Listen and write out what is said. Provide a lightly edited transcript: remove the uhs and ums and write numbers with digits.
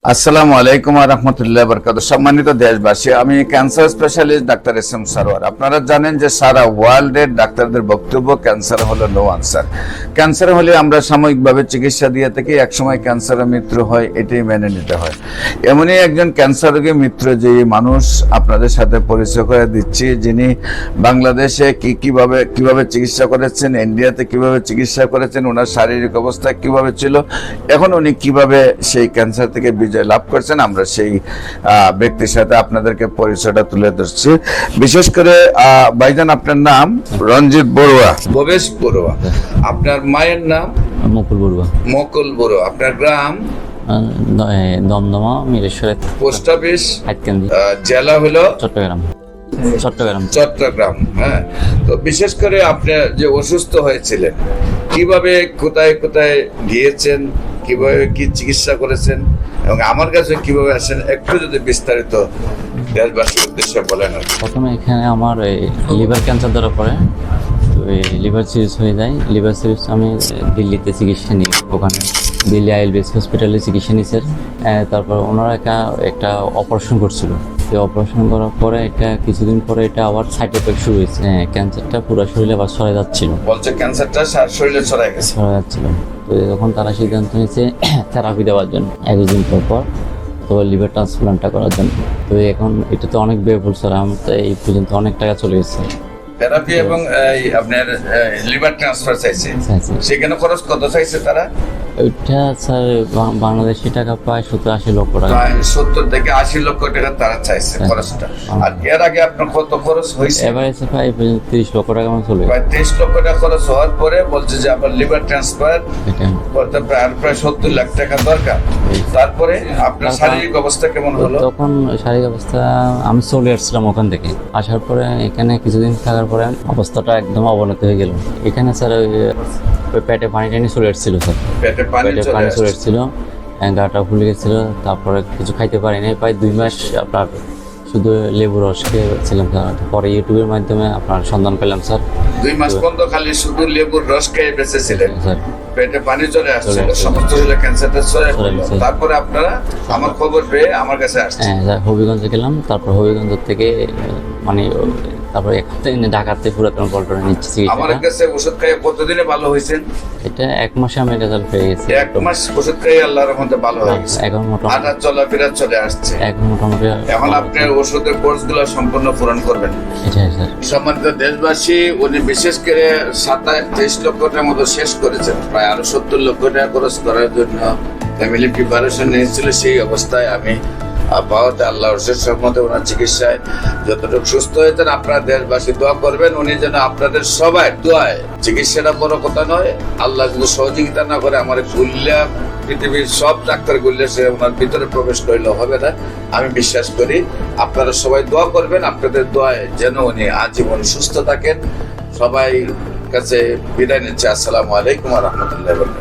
আসসালামু আলাইকুম ওয়া রাহমাতুল্লাহি ওয়া বারাকাতুহু। সম্মানিত দেশবাসী, আমি cancer specialist doctor SM. Sarwar. আপনারা জানেন যে সারা ওয়ার্ল্ডের ডাক্তারদের বক্তব্য ক্যান্সার হলো নো আনসার। ক্যান্সার হলে আমরা সাময়িকভাবে চিকিৎসা দিয়ে থাকি, একসময় ক্যান্সারের মৃত্যু হয়, এটাই মেনে নিতে হয়। এমনই একজন ক্যান্সার রোগী মৃত্যু যে মানুষ আপনাদের সাথে পরিচয় করে দিচ্ছি, যিনি বাংলাদেশে কিভাবে চিকিৎসা করেছেন, ইন্ডিয়াতে কিভাবে চিকিৎসা করেছেন, ওনার শারীরিক অবস্থা কিভাবে ছিল, এখন উনি কিভাবে সেই ক্যান্সার থেকে বিজয় লাভ করছেন, আমরা সেই ব্যক্তির সাথে আপনাদেরকে পরিচয়টা তুলে ধরছি। বিশেষ করে ভাইজান, আপনার নাম রঞ্জিত বড়ুয়া, ভবেশ বড়ুয়া, আপনার মায়ের নাম মুকুল বড়ুয়া। মুকুল বড়ুয়া, আপনার গ্রাম দমদমা মিরেশ্বর, পোস্ট অফিস হাটকেন্দি, জেলা হলো চট্টগ্রাম। চট্টগ্রাম। হ্যাঁ, তো বিশেষ করে আপনি যে অসুস্থ হয়েছিলেন, কিভাবে কোথায় কোথায় গিয়েছেন, কিভাবে কি চিকিৎসা করেছেন এবং আমার কাছে কিভাবে আসেন, একটু যদি বিস্তারিত দেশবাসীর উদ্দেশ্যে বলেন। প্রথমে এখানে আমার লিভার ক্যান্সার ধরা পড়ে, তো এই লিভার সিরিজ হয়ে যায়। লিভার সিরিজ আমি দিল্লিতে চিকিৎসা নিই, ওখানে দিল্লি আইএলবিএস হসপিটালে চিকিৎসা নিয়েছে। তারপর ওনারা একটা অপারেশন করছিল। এই অপারেশন করার পরে কিছুদিন পরে আবার সাইড এফেক্ট শুরু হয়েছে। ক্যান্সারটা পুরো শরীরে আবার ছড়ায় যাচ্ছিল, বলছে ক্যান্সারটা শরীরে ছড়ায় যাচ্ছিল। তো তখন তারা সিদ্ধান্ত নিয়েছে থেরাপি দেওয়ার জন্য 21 দিন পর তো লিভার ট্রান্সপ্লান্টটা করার জন্য। তো এখন এটা তো অনেক ব্যয়বহুল স্যার, আমার তো এই পর্যন্ত অনেক টাকা চলে গেছে। থেরাপি এবং আপনার লিভার ট্রান্সফার চাইছে, সেখানে খরচ কত চাইছে তারা? ওইটা স্যার বাংলাদেশি টাকা প্রায় 70-80 লক্ষ টাকা। 70 থেকে 80 লক্ষ টাকা তারা চাইছে খরচটা। আর এর আগে আপনার কত খরচ হয়েছে? এবারে প্রায় 30 লক্ষ টাকা মতো চলে। প্রায় 30 লক্ষ টাকা খরচ হওয়ার পরে বলছে যে আবার লিভার ট্রান্সফার করতে প্রায় 70 লাখ টাকা দরকার। তারপরে আপনার শারীরিক অবস্থা কেমন হলো? তখন শারীরিক অবস্থা, আমি চলে আসছিলাম ওখান থেকে। আসার পরে এখানে কিছুদিন থাকার পরে অবস্থাটা একদম অবনতি হয়ে গেল। এখানে স্যার ওই পেটে পানি চলে এসেছিল স্যার, পেটে পানি চলে এসেছিল, গাটা ফুলে গেছিল। তারপরে কিছু খাইতে পারিনি, প্রায় 2 মাস আপনার শুধু লেবু রস খেয়েছিলাম স্যার। পরে ইউটিউবের মাধ্যমে আপনার সন্ধান পেলাম স্যার। 2 মাস পর্যন্ত খালি শুধু লেবুর রস খেয়ে বেঁচেছিলেন, স্যার। পেটে পানি চলে আসছিল, সমস্ত শরীরে ক্যান্সারটা ছড়িয়ে পড়লো। তারপরে আপনারা আমার খবর পেয়ে আমার কাছে আসছেন। হ্যাঁ, হবিগঞ্জে গেলাম। তারপর হবিগঞ্জ থেকে মানে তারপরে ঢাকাতে পুরাতন পল্টনে নিচ্ছি। আমার কাছে ওষুধ খাইয়ে কতদিনে ভালো হয়েছেন? এটা 1 মাসে আমি রেজাল্ট পেয়ে গেছি। 1 মাস ওষুধ খাইয়ে আল্লাহর রহমতে ভালো হয়ে গেছে। এখন মোটামুটি হাঁটা চলাফেরা চলে আসছে। এখন মোটামুটি এখন আপনি ওষুধের কোর্সগুলো সম্পূর্ণ পূরণ করবেন। এটাই স্যার। সম্মানিত দেশবাসী, উনি বিশেষ করে 27 লক্ষ টাকার মতো শেষ করেছেন। প্রায় আরো 70 লক্ষ টাকা খরচ করার জন্য ফ্যামিলি প্রিপারেশন নিয়েছিল। সেই অবস্থায় আমি পাওয়াতে আল্লাহর শেষ রহমতে ওনার চিকিৎসায় যতটুকু সুস্থ হয়েছেন। আপনারা দেশবাসী দোয়া করবেন, উনি যেন আপনাদের সবাই দোয়ায়, চিকিৎসাটা বড় কথা নয়, আল্লাহ যদি সহযোগিতা না করে আমার গুল্লা পৃথিবীর সব ডাক্তার গুল্লে সে ওনার ভিতরে প্রবেশ করলে হবে না, আমি বিশ্বাস করি। আপনারা সবাই দোয়া করবেন, আপনাদের দোয়ায় যেন উনি আজীবন সুস্থ থাকেন। সবাই কাছে বিদায় নিচ্ছে। আসসালামু আলাইকুম ওয়া রাহমাতুল্লাহি ওয়া বারাকাতুহু।